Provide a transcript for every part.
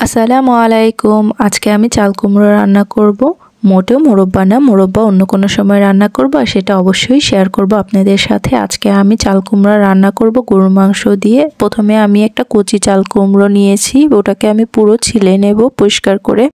আসসালামু আলাইকুম। আজকে আমি চাল কুমড়ো রান্না করব। মোটেও মোরব্বা না, মোরব্বা অন্য কোনো সময় রান্না করব, আর সেটা অবশ্যই শেয়ার করব আপনাদের সাথে। আজকে আমি চাল কুমড়া রান্না করব গরুর মাংস দিয়ে। প্রথমে আমি একটা কচি চাল কুমড়ো নিয়েছি, ওটাকে আমি পুরো ছিলে নেব পরিষ্কার করে।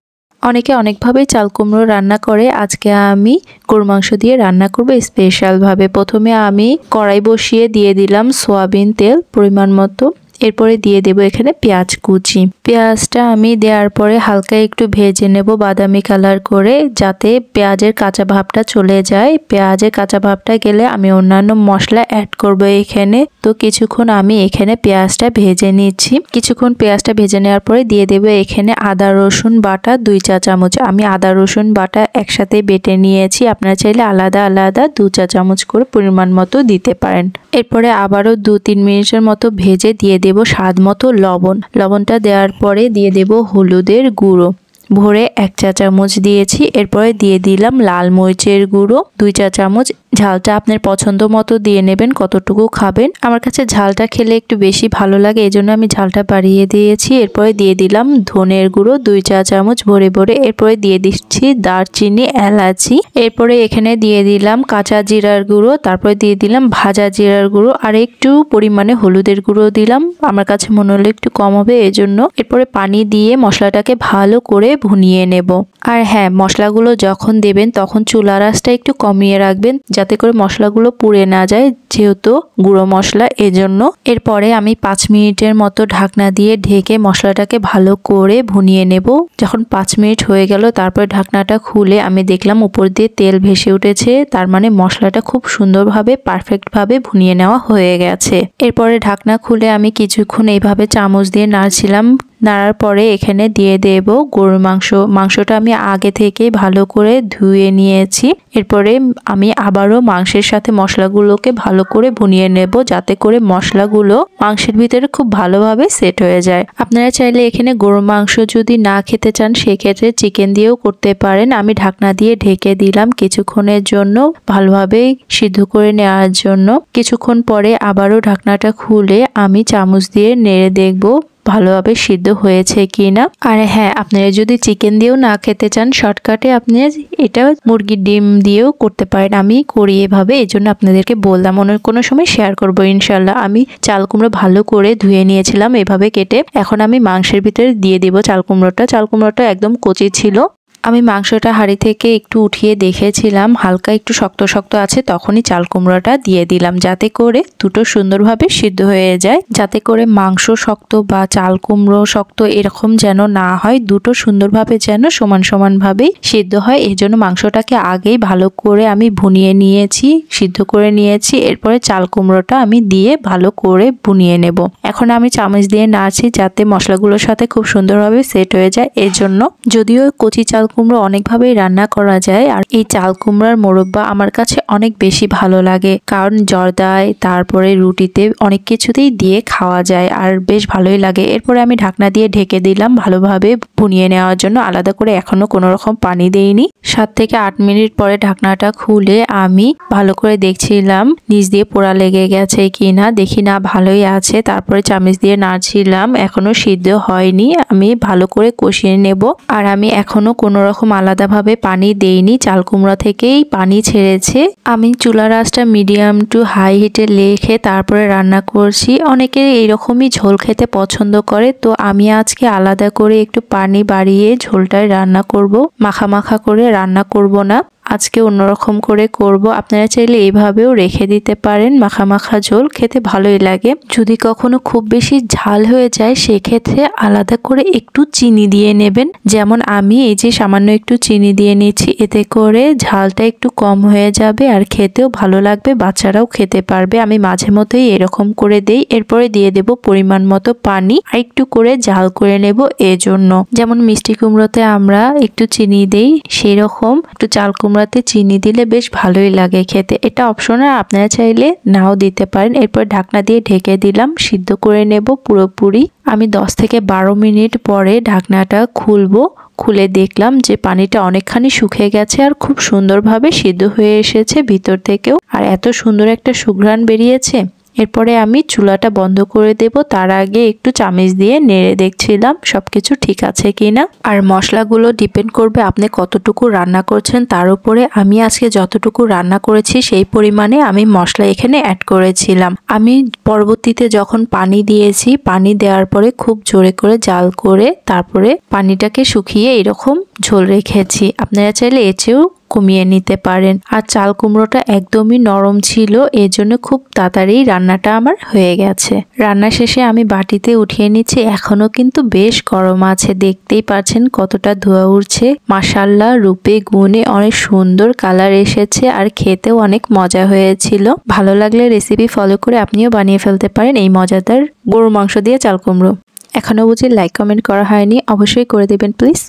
অনেকে অনেকভাবেই চাল কুমড়ো রান্না করে, আজকে আমি গরুর মাংস দিয়ে রান্না করব স্পেশালভাবে। প্রথমে আমি কড়াই বসিয়ে দিয়ে দিলাম সয়াবিন তেল পরিমাণ মতো। এরপরে দিয়ে দেব এখানে পেঁয়াজ কুচি। পেঁয়াজটা আমি দেওয়ার পরে হালকা একটু ভেজে নেব বাদামি কালার করে, যাতে পেঁয়াজের কাঁচা ভাবটা চলে যায়। পেঁয়াজের কাঁচা ভাবটা গেলে আমি অন্যান্য মশলা অ্যাড করব এখানে। তো কিছুক্ষণ আমি এখানে পেঁয়াজটা ভেজে নিচ্ছি। কিছুক্ষণ পেঁয়াজটা ভেজে নেওয়ার পরে দিয়ে দেব এখানে আদা রসুন বাটা 2 চা চামচ। আমি আদা রসুন বাটা একসাথে বেটে নিয়েছি, আপনারা চাইলে আলাদা আলাদা 2 চা চামচ করে পরিমাণ মতো দিতে পারেন। এরপরে আবারও 2-3 মিনিটের মতো ভেজে দিয়ে দেব স্বাদ মতো লবণ। লবণটা দেওয়ার পরে দিয়ে দেব হলুদের গুঁড়ো, ভরে 1 চা চামচ দিয়েছি। এরপরে দিয়ে দিলাম লাল মরিচের গুঁড়ো 2 চা চামচ। ঝালটা আপনার পছন্দ মতো দিয়ে নেবেন, কতটুকু খাবেন। আমার কাছে ঝালটা খেলে একটু বেশি ভালো লাগে, এজন্য আমি ঝালটা বাড়িয়ে দিয়েছি। এরপরে দিয়ে দিলাম ধনের গুঁড়ো 2 চা চামচ ভরে ভরে। এরপরে দিয়ে দিচ্ছি দারচিনি, এলাচি। এরপরে এখানে দিয়ে দিলাম কাঁচা জিরার গুঁড়ো, তারপরে দিয়ে দিলাম ভাজা জিরার গুঁড়ো, আর একটু পরিমাণে হলুদের গুঁড়ো দিলাম। আমার কাছে মনে হলো একটু কম হবে, এজন্য। এরপরে পানি দিয়ে মশলাটাকে ভালো করে ভুনিয়ে নেব। আর হ্যাঁ, মশলাগুলো যখন দেবেন তখন চুলার আঁচটা একটু কমিয়ে রাখবেন, যাতে করে মশলাগুলো পুড়ে না যায়, যেহেতু গুঁড়ো মশলা, এজন্য। এরপরে আমি 5 মিনিটের মতো ঢাকনা দিয়ে ঢেকে মশলাটাকে ভালো করে ভুনিয়ে নেব। যখন 5 মিনিট হয়ে গেল, তারপরে ঢাকনাটা খুলে আমি দেখলাম উপর দিয়ে তেল ভেসে উঠেছে, তার মানে মশলাটা খুব সুন্দরভাবে পারফেক্টভাবে ভুনিয়ে নেওয়া হয়ে গেছে। এরপরে ঢাকনা খুলে আমি কিছুক্ষণ এইভাবে চামচ দিয়ে নাড়ছিলাম। নাড়ার পরে এখানে দিয়ে দেব গরুর মাংস। মাংসটা আমি আগে থেকে ভালো করে ধুয়ে নিয়েছি। এরপরে আমি আবারও মাংসের সাথে মশলাগুলোকে ভালো করে ভুনিয়ে নেব, যাতে করে মশলাগুলো মাংসের ভিতরে খুব ভালোভাবে সেট হয়ে যায়। আপনারা চাইলে এখানে গরুর মাংস যদি না খেতে চান, সেক্ষেত্রে চিকেন দিয়েও করতে পারেন। আমি ঢাকনা দিয়ে ঢেকে দিলাম কিছুক্ষণের জন্য, ভালোভাবে সিদ্ধ করে নেওয়ার জন্য। কিছুক্ষণ পরে আবারও ঢাকনাটা খুলে আমি চামচ দিয়ে নেড়ে দেখব ভালোভাবে সিদ্ধ হয়েছে কিনা। আর হ্যাঁ, আপনারা যদি চিকেন দিয়েও না খেতে চান, শর্টকাটে আপনি এটা মুরগির ডিম দিয়েও করতে পারেন। আমি করি এভাবে, এই জন্য আপনাদেরকে বললাম। অন্য কোনো সময় শেয়ার করব ইনশাল্লাহ। আমি চাল কুমড়ো ভালো করে ধুয়ে নিয়েছিলাম এভাবে কেটে। এখন আমি মাংসের ভিতরে দিয়ে দিব চাল কুমড়োটা। চাল কুমড়োটা একদম কচি ছিল। আমি মাংসটা হাঁড়ি থেকে একটু উঠিয়ে দেখেছিলাম হালকা একটু শক্ত শক্ত আছে, তখনই চাল কুমড়োটা দিয়ে দিলাম, যাতে করে দুটো সুন্দরভাবে সিদ্ধ হয়ে যায়। যাতে করে মাংস শক্ত বা চাল কুমড়ো শক্ত এরকম যেন না হয়, দুটো সুন্দরভাবে যেন সমান সমানভাবেই সিদ্ধ হয়। এই জন্য মাংসটাকে আগেই ভালো করে আমি ভুনিয়ে নিয়েছি, সিদ্ধ করে নিয়েছি। এরপরে চাল কুমড়োটা আমি দিয়ে ভালো করে ভুনিয়ে নেব। এখন আমি চামচ দিয়ে নাড়ছি, যাতে মশলাগুলোর সাথে খুব সুন্দরভাবে সেট হয়ে যায়। এর জন্য, যদিও কচি চাল কুমড়ো অনেকভাবেই রান্না করা যায়, আর এই চাল কুমড়ার মোরব্বা আমার কাছে অনেক বেশি ভালো লাগে, কারণ জর্দায়, তারপরে রুটিতে, অনেক কিছুতেই দিয়ে খাওয়া যায়, আর বেশ ভালোই লাগে। এরপরে আমি ঢাকনা দিয়ে ঢেকে দিলাম ভালোভাবে ভুনিয়ে নেওয়ার জন্য। আলাদা করে এখনো কোনো রকম পানি দেইনি। 7 থেকে 8 মিনিট পরে ঢাকনাটা খুলে আমি ভালো করে দেখছিলাম নিচ দিয়ে পোড়া লেগে গেছে কিনা। দেখি না, ভালোই আছে। তারপরে চামচ দিয়ে নাড়ছিলাম, এখনো সিদ্ধ হয়নি। আমি ভালো করে কষিয়ে নেব। আর আমি এখনো কোনো রকম আলাদাভাবে পানি দেইনি, চাল কুমড়া থেকেই পানি ছেড়েছে। আমি চুলার আঁচটা মিডিয়াম টু হাই হিটে রেখে তারপরে রান্না করছি। অনেকে এইরকমই ঝোল খেতে পছন্দ করে, তো আমি আজকে আলাদা করে একটু পানি বাড়িয়ে ঝোলটায় রান্না করব। মাখা মাখা করে রান্না করব না, আজকে অন্যরকম করে করব। আপনারা চাইলে এইভাবেও রেখে দিতে পারেন, মাখা মাখা ঝোল খেতে ভালোই লাগে। যদি কখনো খুব বেশি ঝাল হয়ে যায়, সেক্ষেত্রে আলাদা করে একটু চিনি দিয়ে নেবেন। যেমন আমি এই যে সামান্য একটু চিনি দিয়ে নিচ্ছি, এতে করে ঝালটা একটু কম হয়ে যাবে আর খেতেও ভালো লাগবে, বাচ্চারাও খেতে পারবে। আমি মাঝে মধ্যেই এরকম করে দেই। এরপরে দিয়ে দেব পরিমাণ মতো পানি, আর একটু করে ঝাল করে নেব। এজন্য যেমন মিষ্টি কুমড়োতে আমরা একটু চিনি দেই, সেরকম একটু চাল কুমড়াতে চিনি দিলে বেশ ভালোই লাগে খেতে। এটা অপশনাল, আপনারা চাইলে নাও দিতে পারেন। এরপর ঢাকনা দিয়ে ঢেকে দিলাম, সিদ্ধ করে নেব পুরোপুরি। আমি 10 থেকে 12 মিনিট পরে ঢাকনাটা খুলবো। খুলে দেখলাম যে পানিটা অনেকখানি শুকিয়ে গেছে আর খুব সুন্দরভাবে সিদ্ধ হয়ে এসেছে ভিতর থেকেও, আর এত সুন্দর একটা সুঘ্রাণ বেরিয়েছে। এরপরে আমি চুলাটা বন্ধ করে দেব। তার আগে একটু চামচ দিয়ে নেড়ে দেখছিলাম সবকিছু ঠিক আছে কিনা। আর মশলাগুলো ডিপেন্ড করবে আপনি কতটুকু রান্না করছেন তার উপরে। আমি আজকে যতটুকু রান্না করেছি সেই পরিমাণে আমি মশলা এখানে অ্যাড করেছিলাম। আমি পরবর্তীতে যখন পানি দিয়েছি, পানি দেওয়ার পরে খুব জোরে করে জাল করে তারপরে পানিটাকে শুকিয়ে এরকম ঝোল রেখেছি। আপনারা চাইলে এর চেয়েও কমিয়ে নিতে পারেন। আর চাল কুমড়োটা একদমই নরম ছিল, এজন্য খুব তাড়াতাড়ি রান্নাটা আমার হয়ে গেছে। রান্না শেষে আমি বাটিতে উঠিয়ে নিচ্ছি। এখনো কিন্তু বেশ গরম আছে, দেখতেই পাচ্ছেন কতটা ধোঁয়া উঠছে। মাশাআল্লাহ, রূপে গুণে অনেক সুন্দর কালার এসেছে আর খেতেও অনেক মজা হয়েছিল। ভালো লাগলে রেসিপি ফলো করে আপনিও বানিয়ে ফেলতে পারেন এই মজাদার গরুর মাংস দিয়ে চাল কুমড়ো। এখনো বুঝি লাইক কমেন্ট করা হয়নি? অবশ্যই করে দেবেন প্লিজ।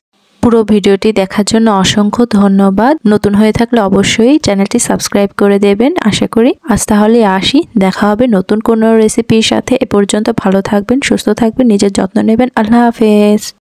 পুরো ভিডিওটি দেখার জন্য অসংখ্য ধন্যবাদ। নতুন হয়ে থাকলে অবশ্যই চ্যানেলটি সাবস্ক্রাইব করে দেবেন। আশা করি আজ তাহলে আসি, দেখা হবে নতুন কোনো রেসিপির সাথে। এ পর্যন্ত ভালো থাকবেন, সুস্থ থাকবেন, নিজের যত্ন নেবেন। আল্লাহ হাফেজ।